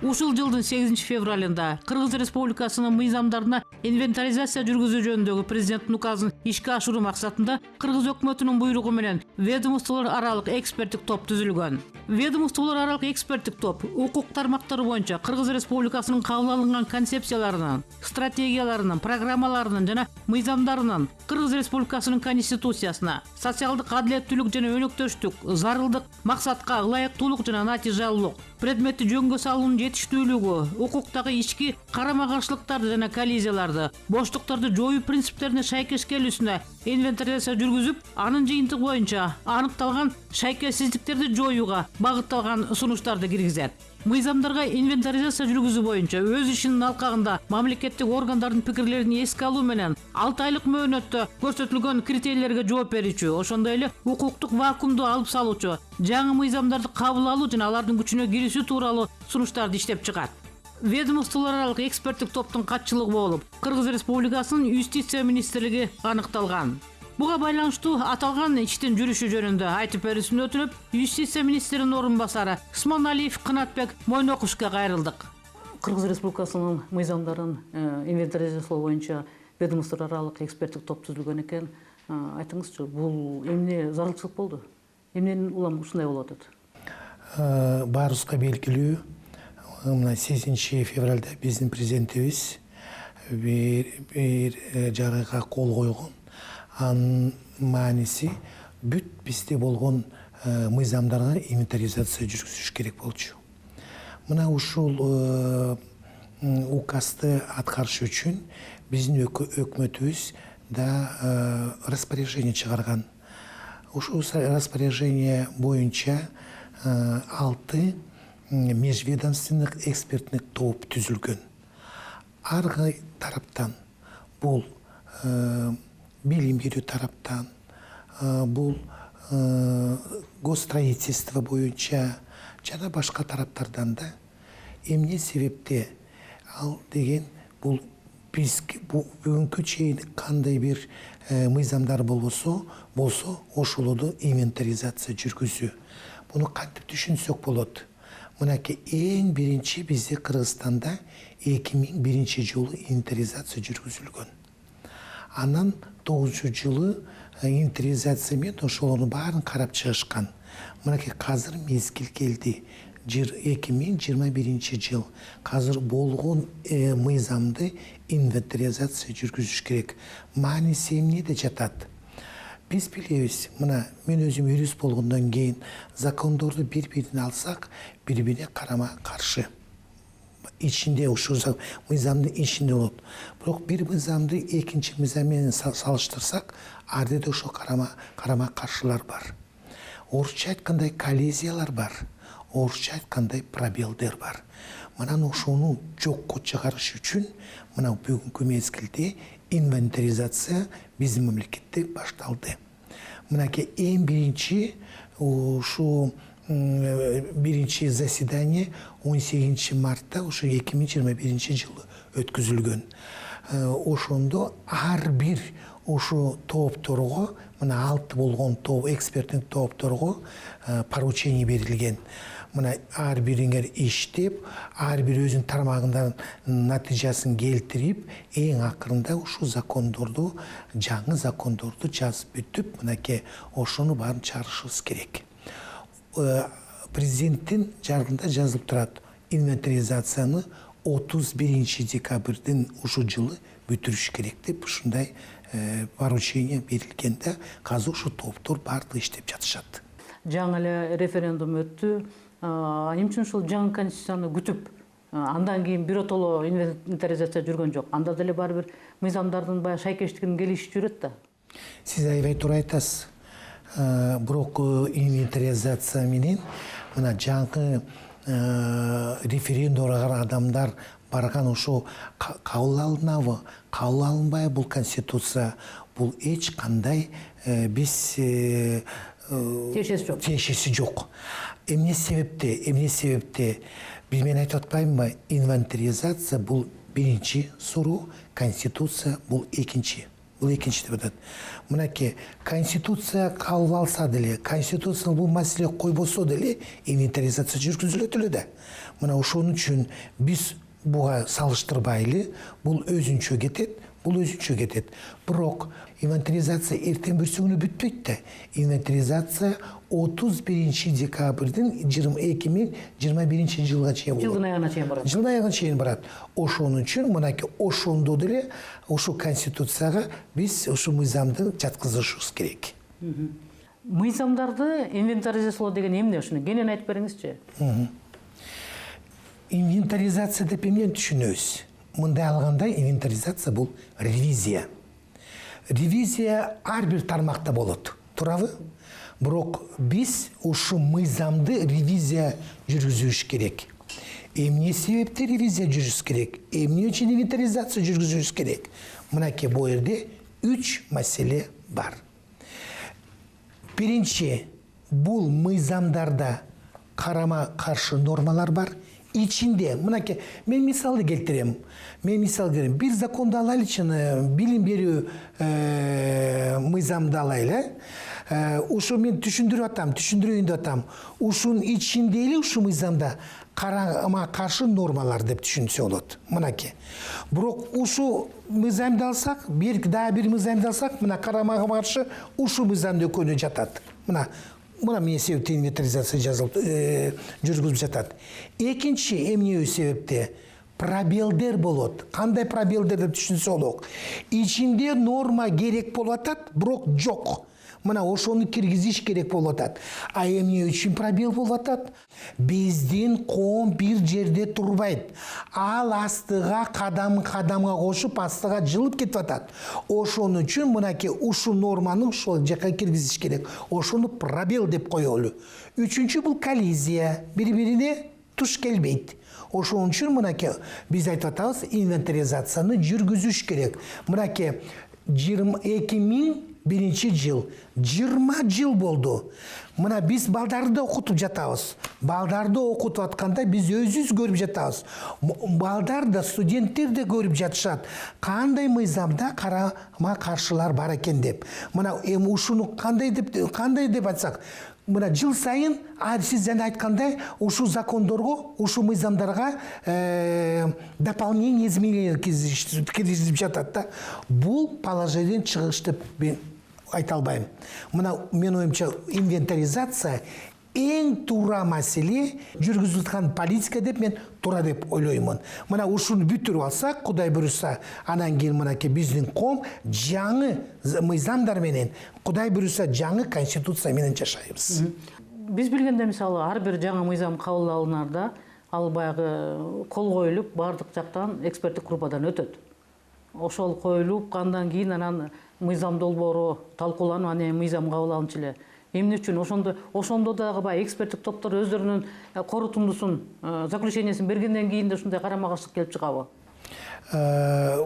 Ушул жылдын 8 февралында Кыргыз Республикасынын мыйзамдарына инвентаризация жүргүзүү жөнүндөгү президенттин указын ишке ашыруу максатында Кыргыз өкмөтүнүн буйругу менен ведомстволор аралык эксперттик топ түзүлгөн. Ведомстволор аралык эксперттик топ укук тармактары боюнча Кыргыз Республикасынын кабыл алынган концепцияларынын, стратегияларынын, программаларынын жана мыйзамдарынын, Кыргыз Республикасынын конституциясына, социалдык адилеттүүлүк жана өнөктөштүк, зарылдык, максатка ылайыктуулук жана натыйжалуулук, предметти жөнгө салуунун жетиштүүлүгү, укуктагы ички карама каршылыктарды жана коллизияларды, боштуктарды жоюу принциптерине шайкеш келүүсүнө инвентаризация жүргүзүп, анын жыйынтыгы боюнча аныкталган шайкешсиздиктерди жоюуга багытталган сунуштарды киргизет. Мыйзамдарга инвентаризация жүргүзүү боюнча өз ишинин алкагында мамлекеттик органдардын пикирлерин эске алуу менен 6 айлык мөөнөттө көрсөтүлгөн критерийлерге жооп берүүчү, ошондой эле укуктук вакуумду алып салуучу, жаңы мыйзамдарды кабыл алуу жана алардын күчүнө кирүүсү тууралуу сунуштарды иштеп чыгат. Ведомстволор аралык эксперттик топтун катчылыгы болуп, Кыргыз Республикасынын Юстиция министрлиги аныкталган. Буга байланыштуу аталган иштин жүрүшү жөнүндө айтып берүүсүн өтүнүп, Юстиция министринин орун басары Смоналиев Кынатбек Мойнокушка кайрылдык. Кыргыз Республикасынын мыйзамдарын инвентаризациялоо боюнча ведомстволор аралык эксперттик топ түзүлгөн экен. Айтыңызчы, бул эмне зарылчылык болду? Эмнен улам ушундай болуп атат? Баарыбызга белгилүү, мына 8 февралда биздин президентибиз бир жарыйга кол койгон. Анын мааниси бүт бизде болгон мыйзамдарга инвентаризация жүргүзүш керек болчу. Мына ушул указды аткарыш үчүн биздин өкмөтүбүз да распоряжение чыгарган. Ушул распоряжение боюнча 6 межведомственных экспертник топ түзүлгөн. Ар кай тараптан бул билим берүү тараптан, бул госстроительство боюнча жана башка тараптардан да эмне себепте ал деген бул бизге бүгүнкү чейин кандай бир мыйзамдар болсо ошолорду инвентаризация жүргүзүү. Буну кантип түшүнсөк болот? Мынакей эң биринчи бизде Кыргызстанда 2001 жылы инвентаризация жүргүзүлгөн. Анан 9 жылы инвентаризация менен ошолордун баарын карап чыгышкан. Мынакей казыр мезгил келди. 2021 жыл. Казыр болгон мыйзамды инвентаризация жүргүзүш керек. Мааниси эмнеде жатат? Биз билебиз, мына мен өзүм юрист болгондон кийин закондорду бири-бирин алсак, бири-бирине карама каршы. İçinde ушул мыйзамдын ичинде болот. Бирок бир мыйзамды экинчи мыйзам менен салыштырсак, ардеде ошо карама каршылар бар. Орусча айткандай коллизиялар бар. Орусча айткандай пробелдер бар. Мына ошону жокко чыгарыш үчүн мына бүгүнкү мезгилде инвентаризация биздин мамлекетте башталды. Мынакей эң биринчи ушу биринчи заседание 18 мартта ушу 2021 жылы өткүзүлгөн. Ошондо ар бир ушу тоопторго, мына 6 болгон топ, эксперттик тоопторго поручение берилген. Мына ар бириңер иштеп, ар бир өзүнүн тармагынын натыйжасын келтирип, эң акырында ушу закондорду, жаңы закондорду жазып бүтүп, мынакей ошону баарын чыгарышыбыз керек. Президенттин жаргында жазылып турат, инвентаризацияны 31 декабрдин ушу жылы бүтүрүш керек деп ушундай поручение берилгенде, казыр ушу топтор баардыгы иштеп жатышат. Жаңы эле референдум өттү. Эмне үчүн ушул жаңы конституцияны күтүп, андан кийин биротоло инвентаризация жүргөн жок? Анда деле баары бир мыйзамдардын баягы шайкештигин келишип жүрөт да. Сиз аябай туура айтасыз. Бирок инвентаризация менен мына жаңы референдумга адамдар барган ошо кабыл алынабы, кабыл алынбайбы бул конституция, бул эч кандай биз тиешеси жок. Эмне себепте биз мен айтып атпаймынбы, инвентаризация бул биринчи суроо, конституция бул экинчи бул экинчи деп атат. Мынакей конституция кабыл алса деле, конституцияны бул маселе койбосо деле инвентаризация жүргүзүлөт эле да. Мына ошон үчүн биз буга салыштырбайлы, бул өзүнчө кетет, Бирок инвентаризация эртең бүрсүгүнө бүтпөйт да. Инвентаризация 31 декабрдын 2021 жылга чейин болот. Жылдын аягына чейин барат. Жылдын аягына чейин барат. Ошон үчүн мынакей ошондо деле ушу конституцияга биз ушу мыйзамды жаткызышыбыз керек. Мыйзамдарды инвентаризациялоо деген эмне ушуну кенен айтып бериңизчи? Инвентаризация деп эмнени түшүнөбүз? Мындай алганда инвентаризация бул ревизия. Ревизия ар бир тармакта болот. Туурабы? Бирок биз ушу мыйзамды ревизия жүргүзүш керек. Эмне себепти ревизия жүргүзүш керек? Эмне үчүн инвентаризация жүргүзүш керек? Мынакей бу жерде 3 маселе бар. Биринчи, бул мыйзамдарда карама каршы нормалар бар. Ичинде, мынакей, мен мисалды келтирем. Бир законду алайлычы, билим берүү мыйзамды алайлы. Ушу мен түшүндүрөйүн деп атам. Ушунун ичинде эле ушу мыйзамда карама каршы нормалар деп түшүнсө болот. Мынакей. Бирок ушу мыйзамды алсак, бир мыйзамды алсак, мына карама каршы ушу мыйзамды экөөнө жатат. Мына эмне себептен инвентаризация жазылып жүргүзүлүп жатат. Экинчи эмне себепте пробелдер болот. Кандай пробелдер деп түшүнсө болот. Ичинде норма керек болуп атат, бирок жок. Мына ошону киргизиш керек болуп атат. А эмне үчүн пробел болуп атат? Биздин коом бир жерде турбайт. Ал астыга кадамга кошуп, астыга жылып кетип атат. Ошон үчүн мынакей ушу норманы ошол жака киргизиш керек. Ошону пробел деп коелу. Үчүнчү бул коллизия. Бири-бирине туш келбейт. Ошон үчүн мынакей биз айтып атабыз, инвентаризацияны жүргүзүш керек. Мынакей 2001 жыл, 20 жыл болду. Мына биз балдарды окутуп жатабыз. Балдарды окутуп атканда биз өзүбүз көрүп жатабыз. Балдар да, студенттер де көрүп жатышат. Кандай мыйзамда карама каршылар бар экен деп. Мына ушуну кандай деп айтсак, мына жыл сайын сиз жана айткандай ушу закондорго, ушу мыйзамдарга дополнение, изменение киргизип жатат да. Бул положениеден чыгыш деп мен айта албайм. Мына мен оюмча инвентаризация эң туура маселе, жүргүзүлүп аткан политика деп мен туура деп ойлоймун. Мына ушуну бүтүрүп алсак, Кудай буюрса, анан кийин мынакей биздин коом жаңы мыйзамдар менен, Кудай буюрса, жаңы конституция менен жашайбыз. Биз билгенде мисалы ар бир жаңы мыйзам кабыл алынарда, ал баягы кол коюлуп, бардык жактан эксперттик группадан өтөт. Ошол коюлуп, андан кийин анан мыйзам долбоору талкууланып, анан мыйзам кабыл алынчу эле. Эмне үчүн ошондо дагы баягы эксперттик топтор өздөрүнүн корутундусун, заключениясын бергенден кийин да ушундай карама каршылык келип чыгабы?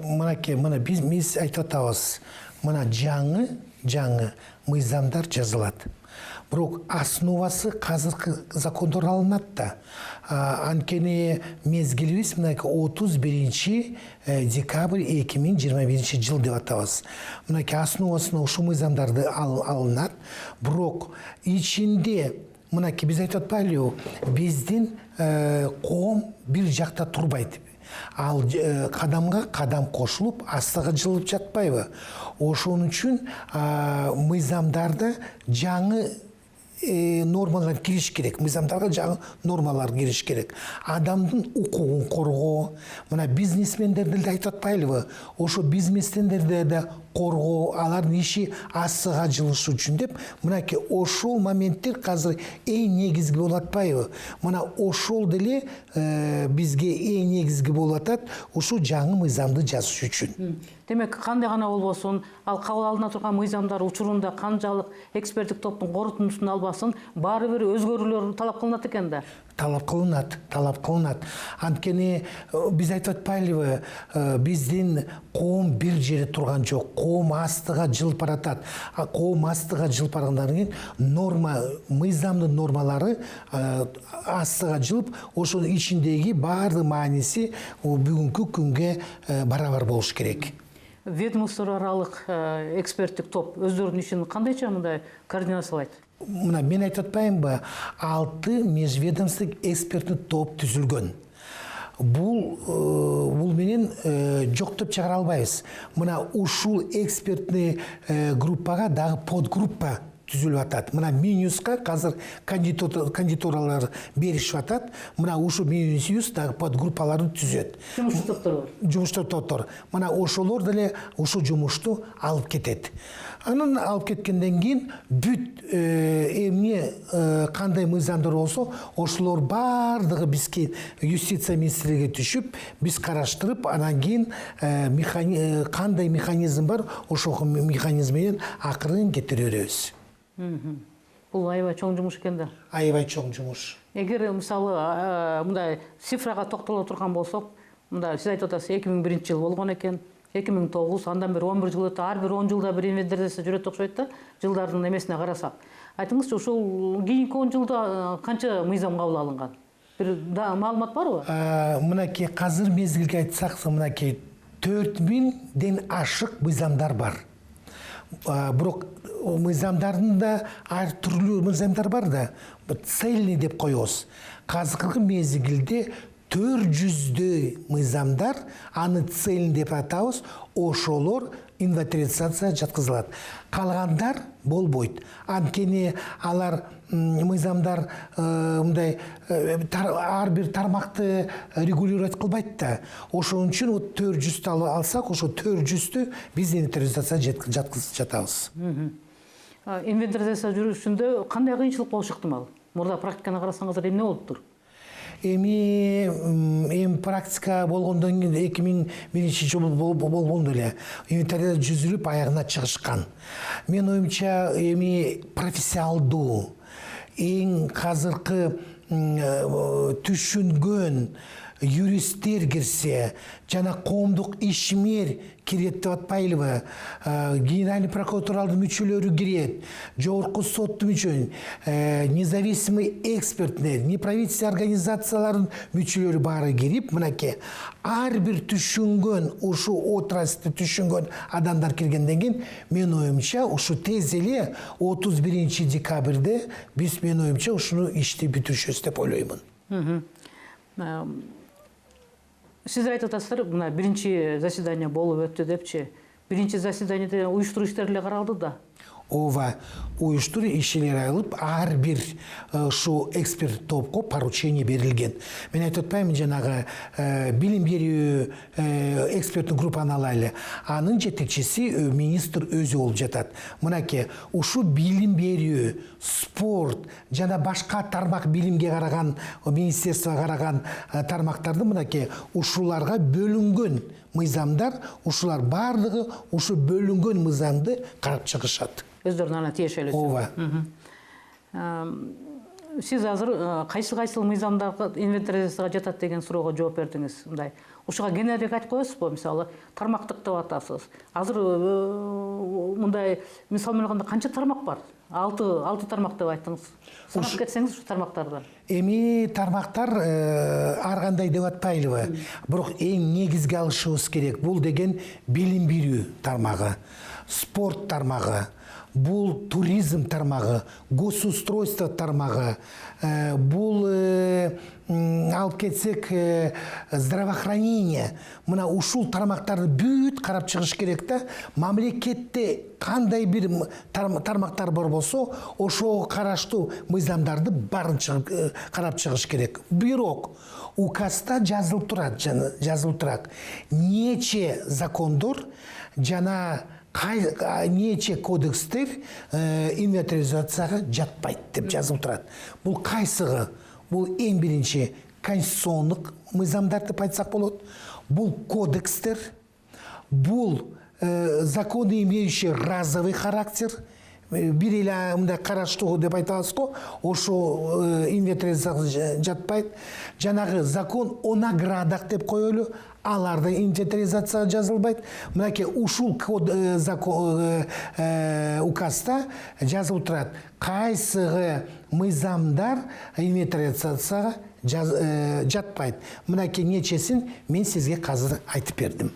Мынакей, мына биз айтып атабыз, мына жаңы мыйзамдар жазылат. Бирок основасы казыркы закондор алынат да. Анткени мезгилибиз мынакей 31 декабрь 2021 жыл деп атабыз. Мынакей основасына ушу мыйзамдарды алынат. Бирок ичинде мынакей биз айтып атпайлыбы, биздин коом бир жакта турбайт. Ал кадамга кадам кошулуп, астыга жылып жатпайбы? Ошон үчүн мыйзамдарда жаңы нормалар кириш керек. Мыйзамдарга жаңы нормалар кириш керек. Адамдын укугун коргоо, мына бизнесмендерди да айтып атпайлыбы? Ошо бизнесмендерди да коргоо, алардын иши астыга жылышы үчүн деп, мынакей ошол моменттер азыр эң негизги болуп атпайбы? Мына ошол деле бизге эң негизги болуп атат, ушу жаңы мыйзамды жазыш үчүн. Демек, кандай гана болбосун, ал кабыл алына турган мыйзамдар учурунда канчалык эксперттик топтун корутундусун албасын, баары бир өзгөрүүлөр талап кылынат экен да. Талап кылынат. Анткени биз айтып атпайлыбы, биздин коом бир жерде турган жок. Коом астыга жылып баратат. Коом астыга жылып баргандан кийин мыйзамдын нормалары астыга жылып, ошонун ичиндеги баардык мааниси бүгүнкү күнгө барабар болуш керек. ведомство аралык эксперттик топ өздөрүнүн ишин кандайча мындай координациялайт? Мына мен айтып атпаймынбы, 6 межведомстволук эксперттик топ түзүлгөн. Бул менен жоктоп чыгара албайбыз. Мына ушул экспертный группага дагы подгруппа түзүлүп атат. Мына Минюска азыр кандидатуралар беришип атат. Мына ушу Минюс дагы подгруппаларды түзөт. Жумуш топтор бар. Жумуш топтор. Мына ошолор деле ушу жумушту алып кетет. Анан алып кеткенден кийин бүт эмне кандай мыйзамдар болсо, ошолор бардыгы бизге юстиция министрлигине түшүп, биз караштырып, анан кийин кандай механизм бар, ошол механизм менен акырын кетире беребиз. Бул аябай чоң жумуш экен да. Аябай чоң жумуш. Эгер мисалы мындай цифрага токтоло турган болсок, мындай сиз айтып атасыз 2001-жыл болгон экен. 2009, андан бери 11 жыл өтүп, ар бир 10 жылда бир инвентаризация жүрөт окшойт да, жылдардын эмесине карасак. Айтыңызчы, ушул кийинки 10 жылда канча мыйзам кабыл алынган? Бир маалымат барбы? Мынакей азыр мезгилге айтсак, мынакей 4000ден ашык мыйзамдар бар. Бирок мыйзамдардын да ар түрлүү мыйзамдар бар да, цельный деп коебуз. Азыркы мезгилде 400дөй мыйзамдар, аны цельный деп атабыз, ошолор инвентаризация жаткызылат. Калгандар болбойт. Анткени алар мыйзамдар мындай ар бир тармакты регулировать кылбайт да. Ошон үчүн 400 алсак, ошо 400тү биз инвентаризация жаткызып жатабыз. Инвентаризация жүрүшүндө кандай кыйынчылык болушу ыктымал? Мурда практиканы карасаңыздар эмне болуптур? Эми практика болгондон кийин 2001-жыл болгондо эле инвентаризация жүзүлүп аягына чыгышкан. Мен оюмча эми профессионалдуу, эң азыркы түшүнгөн юристтер кирсе, жана коомдук ишмер кирет деп атпайлыбы? Генеральный прокуратуралдын мүчөлөрү кирет, жогорку соттун мүчөлөрү, независимый экспертный, неправительственный организациялардын мүчөлөрү баары кирип, мынакей ар бир түшүнгөн, ушу отрасльды түшүнгөн адамдар киргенден кийин, мен оюмча ушу тез эле 31-декабрде биз, мен оюмча, ушуну ишти бүтүрүшөбүз деп ойлоймун. Сиздер айтып атасыздар, мына биринчи заседание болуп өттү депчи. Биринчи заседаниеде уюштуруу иштери эле каралды да. Ооба, уюштуруу ишилер алып, ар бир ушу эксперт топко поручение берилген. Мен айтып атпаймынбы, жанагы билим берүү эксперттик группаны алайлы. Анын жетекчиси министр өзү болуп жатат. Мынакей ушу билим берүү, спорт жана башка тармак, билимге караган, министерствого караган тармактарды мынакей ушуларга бөлүнгөн мыйзамдар, ушулар бардыгы ушу бөлүнгөн мыйзамды карап чыгышат. Өздөрүнүн ана тиешелүүсү. Ооба. Сиз азыр кайсы мыйзамдарга инвентаризацияга жатат деген суроого жооп бердиңиз. Мындай ушуга кененирээк айтып коесузбу? Мисалы, тармактык деп атасыз. Азыр мындай мисал менен айтканда канча тармак бар? 6 тармак деп айттыңыз. Санап кетсеңиз ушу тармактарды. Эми тармактар ар кандай деп атпайлыбы? Бирок эң негизги алышыбыз керек. Бул деген билим берүү тармагы, спорт тармагы, бул туризм тармагы, госустройство тармагы, бул алып кетсек здравоохранение. Мына ушул тармактарды бүт карап чыгыш керек да. Мамлекетте кандай бир тармактар бар болсо, ошого караштуу мыйзамдарды барынча карап чыгыш керек. Бирок указда жазылып турат, нече закондор жана нече кодекстер инвентаризацияга жатпайт деп жазылып турат. Бул кайсыгы? Бул эң биринчи конституциондук мыйзамдар деп айтсак болот. Бул кодекстер, бул законы имеющие разовый характер, бир эле мындай караштуу деп айтабыз го, ошо инвентаризацияга жатпайт. Жанагы закон о наградах деп коелу, аларды инвентаризацияга жазылбайт. Мынакей ушул указда жазылып турат, кайсыгы мыйзамдар инвентаризацияга жатпайт. Мынакей нечесин мен сизге азыр айтып бердим.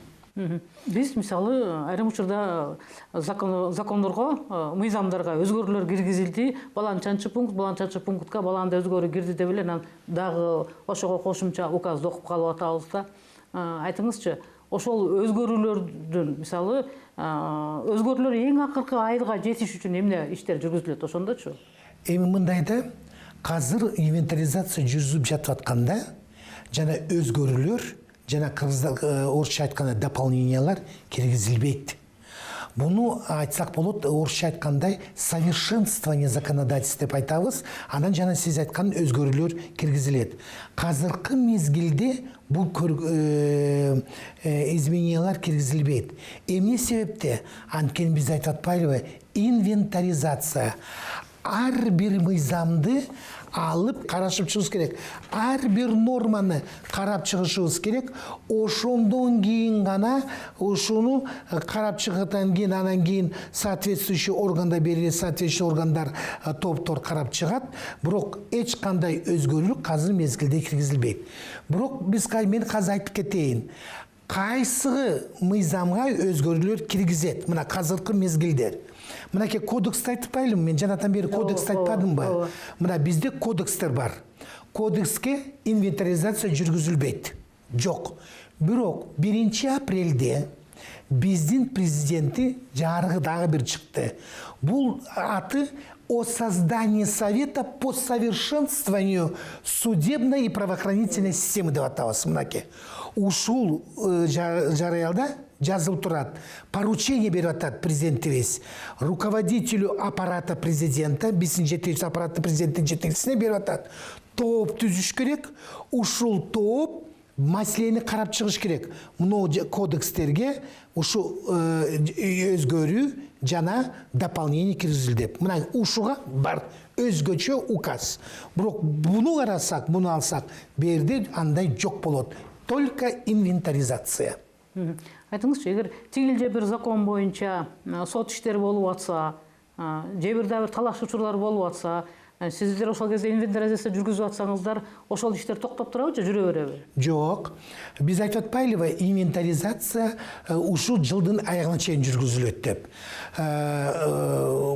Биз мисалы айрым учурда закондорго, мыйзамдарга өзгөрүүлөр киргизилди. Баланчанчы пунктка баланда өзгөрүү кирди деп эле анан дагы ошого кошумча указды окуп калып атабыз да. Айтыңызчы, ошол өзгөрүүлөрдүн мисалы өзгөрүүлөр эң акыркы айылга жетиш үчүн эмне иштер жүргүзүлөт ошондочу? Эми мындайда азыр инвентаризация жүргүзүлүп жатып атканда жана өзгөрүүлөр жана орусча айтканда дополнениялар киргизилбейт. Буну айтсак болот, орусча айткандай совершенствование законодательства деп айтабыз. Анан жана сиз айткан өзгөрүүлөр киргизилет. Азыркы мезгилде бул изменениялар киргизилбейт. Эмне себепте? Анткени биз айтып атпайлыбы? Инвентаризация. Ар бир мыйзамды алып карашып чыгыш керек. Ар бир норманы карап чыгышыбыз керек. Ошондон кийин гана ушуну карап чыгыптан кийин анан кийин соответствующий органда берилет, соответствующий органдар топтор карап чыгат. Бирок эч кандай өзгөрүүлүк азыр мезгилде киргизилбейт. Бирок мен азыр айтып кетейин. Кайсы мыйзамга өзгөрүүлөр киргизет? Мына азыркы мезгилде. Мынаке кодексти айтпайлымбы? Мен жанатан бери кодексти айтпадымбы? Мына бизде кодекстер бар. Кодекске инвентаризация жүргүзүлбейт. Жок. Бирок 1 апрелде биздин президенти жарыгы дагы бир чыкты. Бул аты о создании совета по совершенствованию судебной и правоохранительной системы деп атабыз. Мынаке. Ушул жарыялда жазылып турат. Поручение берип атат президентибиз. Руководителю аппарата президента, биздин жетекчи аппараты президенттин жетекчисине берип атат. Топ түзүш керек. Ушул топ маселени карап чыгыш керек. Мына кодекстерге ушу өзгөрүү жана дополнение киргизилди деп. Мына ушуга бар өзгөчө указ. Бирок буну карасак, буну алсак, берде андай жок болот. Только инвентаризация. Айтыңызчы, эгер тигил же бир закон боюнча сот иштери болуп атса, же бир дагы бир талаш учурлар болуп атса, сиздер ошол кезде инвентаризация жүргүзүп атсаңыздар, ошол иштер токтоп турабы же жүрө береби? Жок. Биз айтып атпайлыбы, инвентаризация ушул жылдын аягына чейин жүргүзүлөт деп.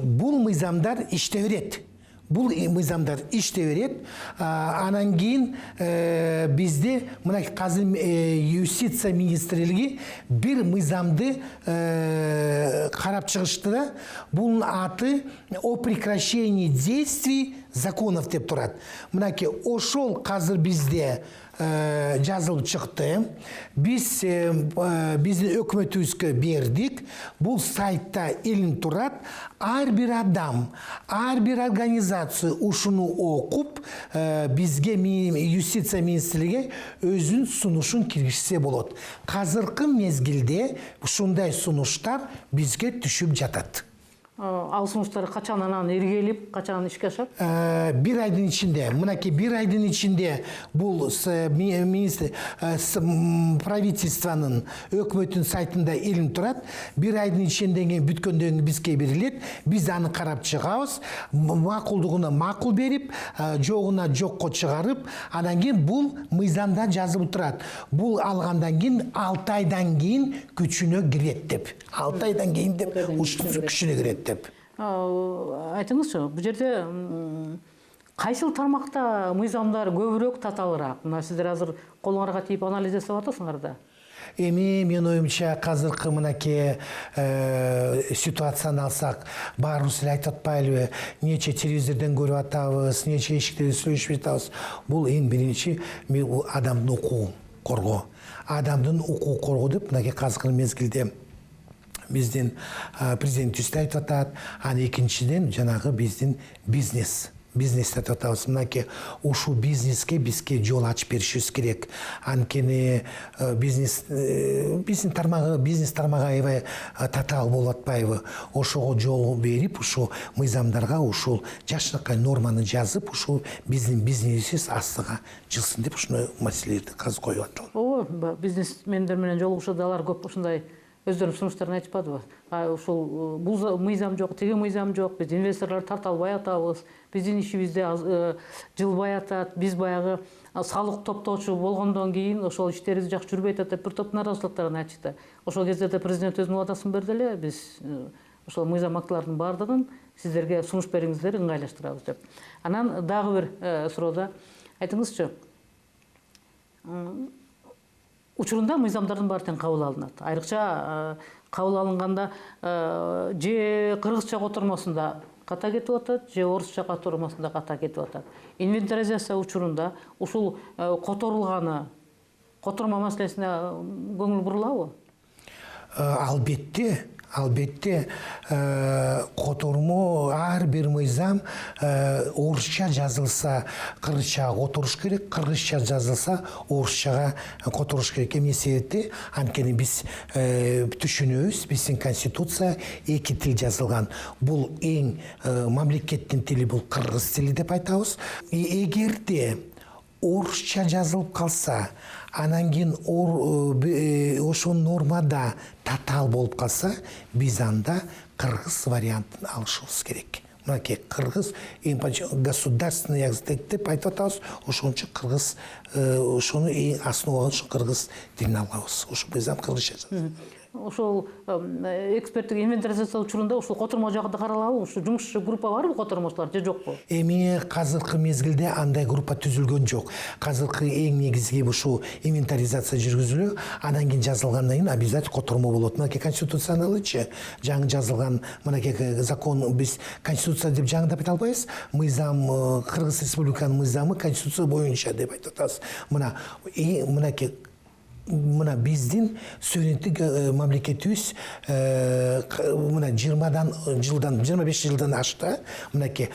Бул мыйзамдар иштей берет. Бул мыйзамдар иштей берет. Анан кийин бизде мына азыр юстиция министрлиги бир мыйзамды карап чыгышты да. Бунун аты о прекращении действий законов деп турат. Мынакей ошол азыр бизде жазылып чыкты. Биз биздин өкмөтүбүзгө бердик. Бул сайтта илинип турат. Ар бир адам, ар бир организация ушуну окуп, бизге юстиция министрлиги өзүнүн сунушун киргизсе болот. Азыркы мезгилде ушундай сунуштар бизге түшүп жатат. Ал сунуштар качан анан иргелип, качан ишке ашат? Бир айдын ичинде, мынакей бир айдын ичинде бул министр правительствонун өкмөттүн сайтында илинип турат. Бир айдын ичинде бүткөндөн кийин бизге берилет. Биз аны карап чыгабыз, макулдугуна макул берип, жогуна жокко чыгарып, анан кийин бул мыйзамда жазылып турат. Бул алгандан кийин 6 айдан кийин күчүнө кирет деп. 6 айдан кийин деп күчүнө кирет. Айтыңызчы, бул жерде кайсыл тармакта мыйзамдар көбүрөөк татаалыраак? Мына сиздер азыр колуңарга тийип анализ жасап атасыңар да. Эми мен оюмча азыркы мынакей ситуацияны алсак, баарыбыз эле айтып атпайлыбы, нече телевизордон көрүп атабыз, нече эшиктерде сүйлөшүп жатабыз. Бул эң биринчи адамдын укугун коргоо. Адамдын укугун коргоо деп мынакей азыркы мезгилде биздин президентибиз айтып атат. Анан экинчиден жанагы биздин бизнес деп атабыз. Мынакей ушул бизнеске бизге жол ачып беришибиз керек. Анткени бизнес тармагы аябай татаал болуп атпайбы? Ошого жол берип, ушул мыйзамдарга ушул жакшынакай норманы жазып, ушул биздин бизнесибиз астыга жылсын деп ушундай маселелерди азыр коюп атат. Ооба, бизнесмендер менен жолугушууда алар көп ушундай өздөрүнүн сунуштарын айтышпадыбы? Ушул бул мыйзам жок, тиги мыйзам жок, биз инвесторлорду тарта албай атабыз, биздин ишибизде жылбай атат, биз баягы салык топтоочу болгондон кийин ошол иштерибиз жакшы жүрбөй атат деп бир топ нааразычылыктарын айтышты. Ошол кезде да президент өзүнүн убадасын берди эле, биз ошол мыйзам актыларынын баардыгын сиздерге сунуш бериңиздер, ыңгайлаштырабыз деп. Анан дагы бир суроода айтыңызчы, учурунда мыйзамдардын баары тең кабыл алынат. Айрыкча кабыл алынганда же кыргызча котормосунда ката кетип атат, же орусча котормосунда ката кетип атат. Инвентаризация учурунда ушул которулганы, котормо маселесине көңүл бурулабы? Албетте котормо ар бир мыйзам орусча жазылса кыргызчага которуш керек, кыргызча жазылса орусчага которуш керек. Эмне себепти? Анткени биз түшүнөбүз, биздин конституция эки тил жазылган. Бул эң мамлекеттин тили бул кыргыз тили деп айтабыз. Эгерде орусча жазылып калса, анан кийин ошол нормада татаал болуп калса, биз анда кыргыз вариантын алышыбыз керек. Мынакей кыргыз государственный язык деп айтып атабыз, ошон үчүн кыргыз ошону эң основа ушу кыргыз тилин алабыз. Ошол мыйзам кыргызча жазылат. Ошол эксперттик инвентаризация учурунда ушул котормо жагы да каралабы? Ушу жумушчу группа барбы котормочулар же жокпу? Эми азыркы мезгилде андай группа түзүлгөн жок. Азыркы эң негизги ушул инвентаризация жүргүзүлүп, андан кийин жазылгандан кийин обязательно котормо болот. Мынакей конституцияны алычы, жаңы жазылган мынакей закон, биз конституция деп жаңы айта албайбыз. Мыйзам, Кыргыз Республиканын мыйзамы конституция боюнча деп айтып атабыз. Мынакей биздин суверенттик мамлекетибиз мына 25 жылдан ашты. Мынакей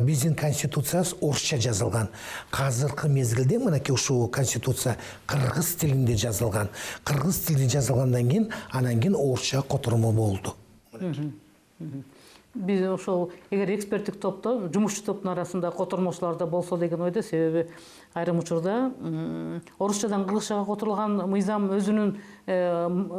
биздин конституциябыз орусча жазылган. Азыркы мезгилде мынакей ушул конституция кыргыз тилинде жазылган. Кыргыз тилинде жазылгандан кийин анан кийин орусча котормо болду. Биз ошол эгер эксперттик топто, жумушчу топтун арасында котормочулар да болсо деген ойдо, себеби айрым учурда орусчадан кыргызчага которулган мыйзам өзүнүн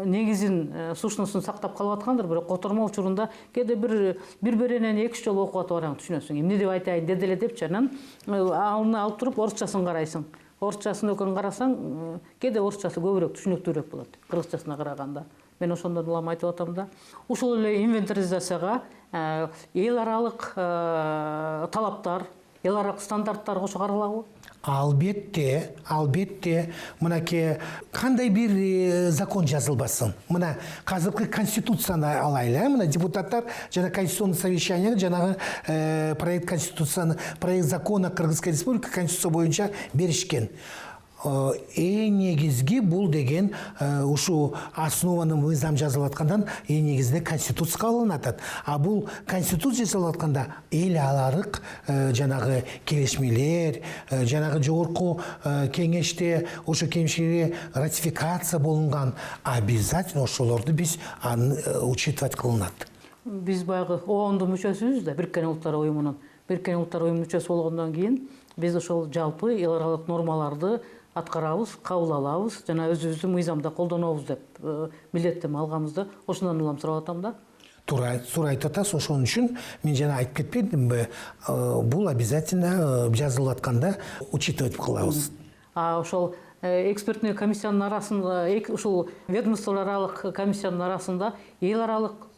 негизин, сущностун сактап калып аткандыр, бирок котормо учурунда кээде бир беренени 2 жолу окуп атып бараң, түшүнөсүң. Эмне деп айтайын деди эле депчи, анан аны алып туруп орусчасын карайсың. Орусчасын өкөн карасаң, кээде орусчасы көбүрөөк түшүнүктүүрөөк болот кыргызчасына караганда. Мен ошондон улам айтып атам да. Ушул эле инвентаризацияга эл аралык талаптар, эл аралык стандарттар кошо каралабы? Албетте, мынакей кандай бир закон жазылбасын. Мына азыркы конституцияны алайлы, мына депутаттар жана конституционный совещание жанагы проект закона Кыргызской республики конституция боюнча беришкен. Эң негизги бул деген ушу основаны мыйзам жазылып аткандан эң негизинде конституция кабыл атат. А бул конституция жазылып атканда эл аралык жанагы келишмелер, жанагы жогорку кеңеште ошо келишмелерге ратификация болунган, обязательно ошолорду биз учитывать кылынат. Биз баягы ООНдун мүчөсүбүз да, Бириккен Улуттар Уюмунун. Бириккен Улуттар Уюмунун мүчөсү болгондон кийин биз ошол жалпы эл аралык нормаларды аткарабыз, кабыл алабыз, жана өзүбүздүн мыйзамда колдонобуз деп милдеттенме алганбызды. Ошондон улам сурап атам да. Туура айтып атасыз, ошон үчүн мен жана айтып кетпедимби, бул обязательно жазылып атканда учитывать кылабыз. Ошол экспертный комиссиянын арасында, ушул ведомстволор аралык комиссиянын арасында эл аралыктарды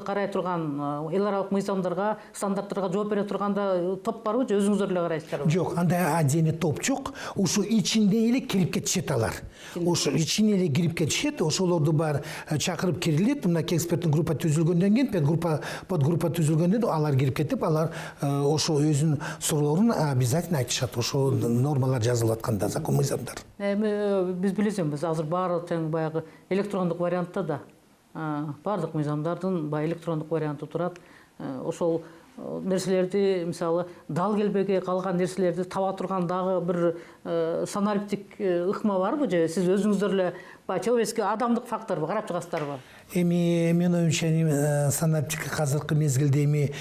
карай турган, эл аралык мыйзамдарга, стандарттарга жооп бере турганда топ барбы же өзүңүздөр эле карайсыздарбы? Жок, андай отдельный топ жок. Ушу ичинде эле кирип кетишет алар. Ошо ичине эле кирип кетишет, ошолорду бар чакырып кирилет. Мына эксперттик группа түзүлгөндөн кийин, подгруппа түзүлгөндөн алар кирип кетип, алар ошо өзүнүн суроолорун обязательно айтышат. Ошо нормалар жазылып атканда, закон мыйзамдар. Биз билесиңиз, азыр баары тең баягы электрондук вариантта да бардык мыйзамдардын электрондук варианты турат. Ошол нерселерди, мисалы, дал келбеге калган нерселерди таба турган дагы бир саналиптик ыкма барбы же сиз өзүңүздөр эле человеческий адамдык факторбу карап чыгасыздарбы? Эми мен оюмча саналиптик азыркы мезгилде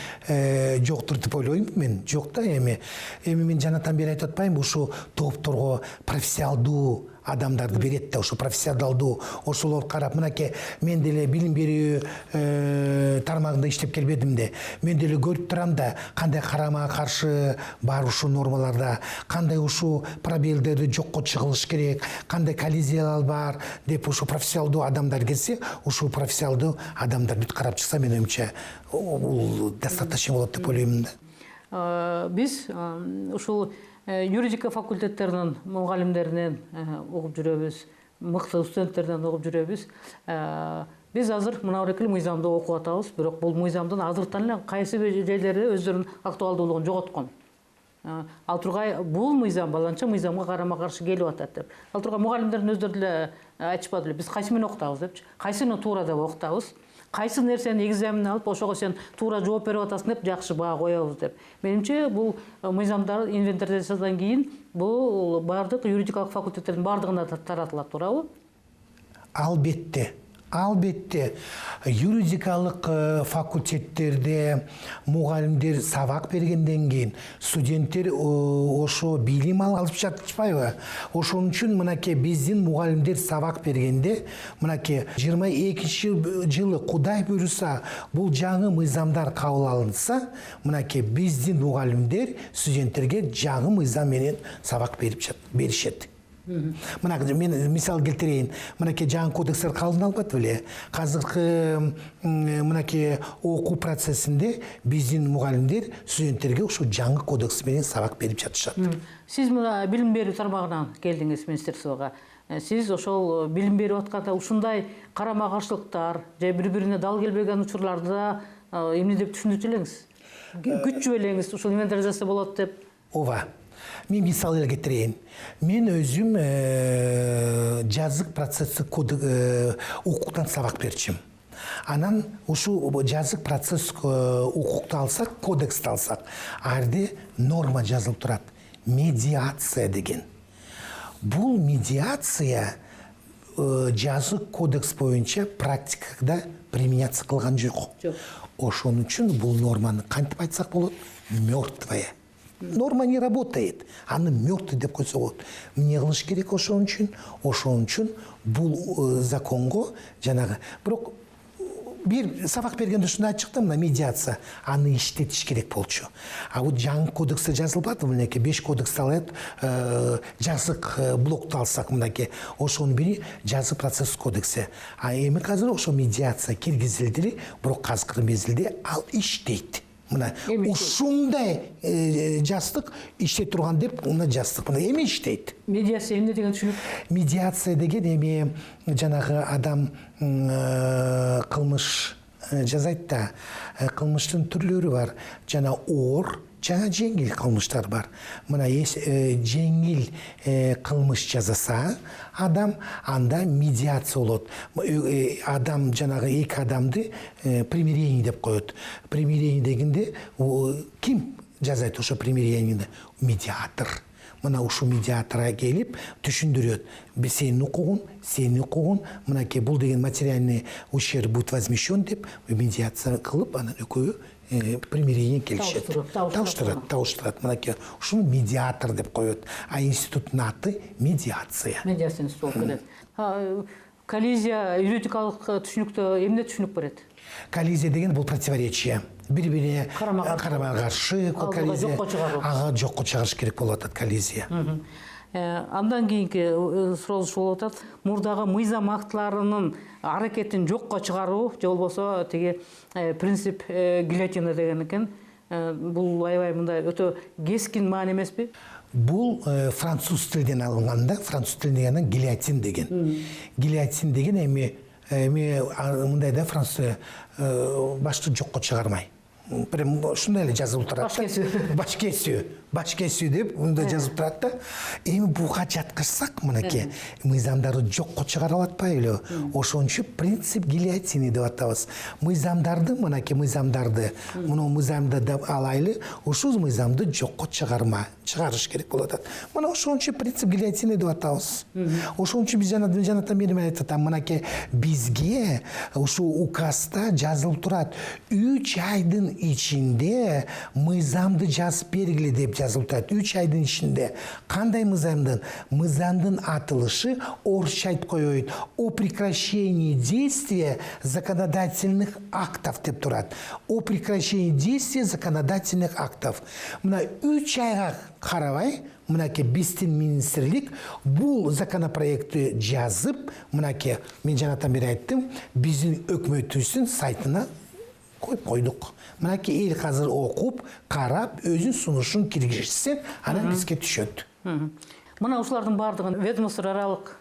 жоктур деп ойлойм мен. Жок да эми мен жанатан бери айтып атпаймынбы, ушу топторго профессионалдуу адамдарды берет да, ошо профессионалдуу ошолор карап, мынакей мен деле билим берүү тармагында иштеп келбедим де, мен деле көрүп турам да кандай карама каршы бар ушул нормаларда, кандай ушул пробелдерди жокко чыгылыш керек, кандай коллизиялар бар деп ушул профессионалдуу адамдар келсе, ушул профессионалдуу адамдар бүт карап чыкса, мен оюмча бул достаточно болот деп ойлоймун да. Биз ушул юридика факультеттеринин мугалимдеринен угуп жүрөбүз, мыкты студенттерден угуп жүрөбүз. Биз азыр мына эле мыйзамды окуп атабыз, бирок бул мыйзамдын азыртан эле кайсы жерлери өздөрүнүн актуалдуулугун жоготкон. Ал тургай бул мыйзам баланча мыйзамга карама каршы келип атат деп. Ал тургай мугалимдердин өздөрү деле айтышпады эле, биз кайсы менен окутабыз депчи, кайсыны туура деп окутабыз. Кайсы нерсени экзамен алып, ошого сен туура жооп берип атасың деп жакшы баа коебуз деп. Менимче бул мыйзамдар инвентаризациядан кийин бул бардык юридикалык факультеттердин бардыгына таратылат, туурабы? Албетте. Албетте, юридикалык факультеттерде мугалимдер сабак бергенден кийин студенттер ошо билим алып жатышпайбы? Ошон үчүн мынакей биздин мугалимдер сабак бергенде, мынакей 22-жылы Кудай буйруса бул жаңы мыйзамдар кабыл алынса, мынакей биздин мугалимдер студенттерге жаңы мыйзам менен сабак беришет. Мына мен мисал келтирейин. Мынакей жаңы кодекстер кабыл алынып беле. Азыркы мынакей окуу процессинде биздин мугалимдер студенттерге ушул жаңы кодекс менен сабак берип жатышат. Сиз мына билим берүү тармагынан келдиңиз министерствого. Сиз ошол билим берип атканда ушундай карама каршылыктар же бири-бирине дал келбеген учурларда эмне деп түшүндүрчү элеңиз? Күтчү элеңиз ушул инвентаризация болот деп. Ооба. Мен мисал келтирейин. Мен өзүм жазык процесси укуктан сабак берчим. Анан ушул жазык процесс укукту алсак, кодексти алсак, арде норма жазылып турат. Медиация деген. Бул медиация жазык кодекс боюнча практикада применяться кылган жок. Ошон үчүн бул норманы кантип айтсак болот? Мертвая. Норма не работает, аны мертвый деп койсо болот. Эмне кылыш керек ошон үчүн бул законго жанагы. Бирок бир сабак бергенде ушундай чыкты, мына медиация, аны иштетиш керек болчу. А вот жаңы кодексте жазылбады, мынакей 5 кодекс алат, жазык блокту алсак, мынакей ошонун бири жазык процесс кодекси. А эми азыр ошо медиация киргизилди, бирок азыркы мезгилде ал иштейт. Мына ушундай жастык иштеп турган деп, мына жастык мына эми иштейт. Медиация эмне деген түшүнүк? Медиация деген эми жанагы адам кылмыш жазайт да, кылмыштын түрлөрү бар. Жана оор, жана жеңил кылмыштар бар. Мына жеңил кылмыш жазаса адам, анда медиация болот. Адам жанагы эки адамды примирение деп коет. Примирение дегенде ким жазайт ошо примирениени? Медиатор. Мына ушул медиаторга келип түшүндүрөт. Сенин укугуң, мынакей бул деген материальный ущерб будет возмещен деп медиация кылып, анан экөө примирение келишет. Табыштырат. Мынакей ушуну медиатор деп коет. А институттун аты медиация. Медиация институты келет. Коллизия юридикалык түшүнүктө эмне түшүнүк берет? Коллизия деген бул противоречие. Бири-бирине карама каршы коллизия. Ага жокко чыгарыш керек болуп атат коллизия. Андан кийинки суроо болуп атат. Мурдагы мыйзам актыларынын аракетин жокко чыгаруу, же болбосо тиги принцип гильотина деген экен. Бул аябай мындай өтө кескин маани эмеспи? Бул француз тилинен алынганда, француз тилинен гильотин деген. Гильотин деген эми мындай да француз башты жокко чыгармай. Прям ушундай эле жазылып турат. Баш кесүү деп мындай жазылып турат да. Эми буга жаткырсак, мынакей мыйзамдарды жокко чыгара атпайлы. Ошон үчүн принцип гильотины деп атабыз. Мыйзамдарды, мынакей мыйзамдарды, муну мыйзамды деп алайлы, ушул мыйзамды жокко чыгарыш керек болот. Мына ошон үчүн принцип гильотины деп атабыз. Ошон үчүн биз жанатан бери айтып атам, мынакей бизге ушул указда жазылып турат. 3 айдын ичинде мыйзамды жазып бергиле деп жазылып турат. 3 айдын ичинде кандай мыйзамдын атылышы орусча айтып коёюн. О прекращении действия законодательных актов деп турат. О прекращении действия законодательных актов. Мына 3 айга карабай, мынаке биздин министрлик бул законопроектти жазып, мынаке мен жанатан бери айттым, биздин өкмөтүбүздүн сайтына коюп койдук. Мынаке эл азыр окуп, карап, өзүнүн сунушун киргизсе, анан бизге түшөт. Мына ушулардын бардыгын ведомство аралык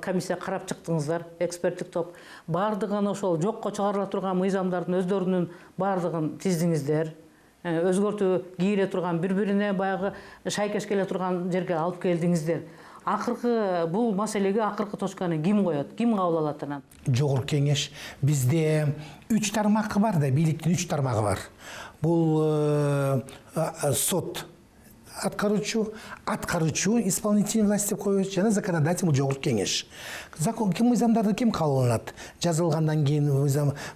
комиссия карап чыктыңыздар, эксперттик топ. Бардыгын ошол жокко чыгарыла турган мыйзамдардын өздөрүнүн бардыгын тиздиңиздер. Өзгөртүү кийиле турган, бири-бирине баягы шайкеш келе турган жерге алып келдиңиздер. Акыркы бул маселеге акыркы точканы ким коет? Ким кабыл алат анан? Жогорку кеңеш бизде 3 тармакы бар да, бийликтин 3 тармагы бар. Бул сот аткаруучу, исполнительный власть деп коебуз, жана законодательный жогорку кеңеш. Закон мыйзамдарды ким кабыл алат? Жазылгандан кийин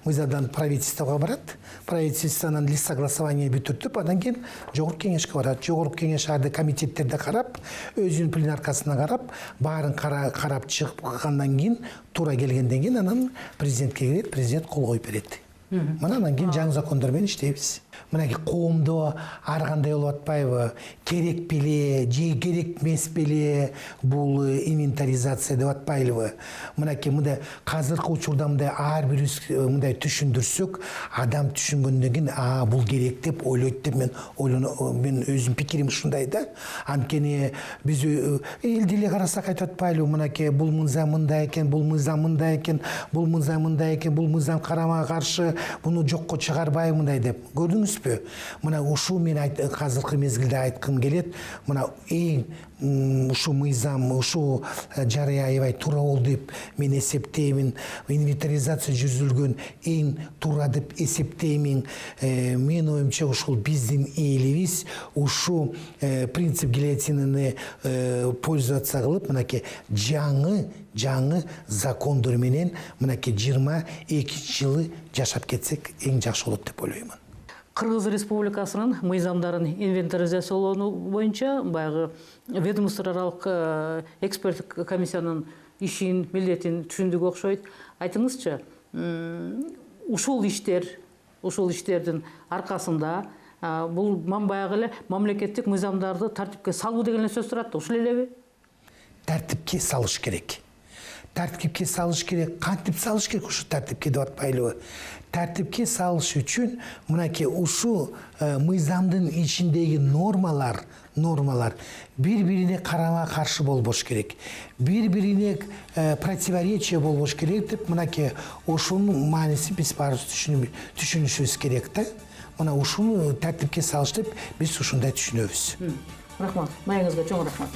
мыйзамдан правительствого барат. Правительствонун лист согласования бүтүртүп, андан кийин жогорку кеңешке барат. Жогорку кеңеш арды комитеттерде карап, өзүнүн пленаркасына карап, баарын карап чыккандан кийин, туура келгенден кийин анан президентке келет, президент кол коюп берет. Мына анан кийин жаңы закондор менен иштейбиз. Мынаки коомдо ар кандай болуп атпайбы, керек беле, же керек эмес беле бул инвентаризация деп атпайлыбы. Мынаки мындай казыркы учурда мындай ар бирибиз мындай түшүндүрсөк, адам түшүнгөндөн кийин бул керек деп ойлойт деп мен өзүм пикирим ушундай да. Анткени биз элди эле карасак айтып атпайлыбы, мынаки бул мыйзам мындай экен, бул мыйзам мындай экен, бул мыйзам мындай экен, бул мыйзам карама каршы, буну жокко чыгарбайбы мындай деп. Көрдүңүзбү? Мына ушу мен азыркы мезгилде айткым келет. Мына эң ушу мыйзам, ушу жарыя аябай туура болду деп мен эсептеймин. Инвентаризация жүргүзүлгөн эң туура деп эсептеймин. Мен оюмча ушул биздин элибиз ушу принцип гильотинаны пользоваться кылып, мынакей жаңы закондор менен мынакей 22-жылы жашап кетсек эң жакшы болот деп ойлоймун. Кыргыз Республикасынын мыйзамдарын инвентаризациялоо боюнча баягы ведомство аралык эксперттик комиссиянын ишин, милдетин түшүндүк окшойт. Айтыңызчы, ушул иштердин аркасында бул баягы эле мамлекеттик мыйзамдарды тартипке салуу деген сөз турат. Ушул элеби? Тартипке салыш керек. Тартипке салыш керек. Кантип салыш керек ушу тартипке деп атпайлыбы? Тартипке салыш үчүн мынакей ушу мыйзамдын ичиндеги нормалар бири-бирине карама каршы болбош керек. Бири-бирине противоречие болбош керек деп мынакей ошонун мааниси биз баарыбыз түшүнүшүбүз керек да. Мына ушуну тартипке салыш деп биз ушундай түшүнөбүз. Рахмат. Маегиңизге чоң рахмат.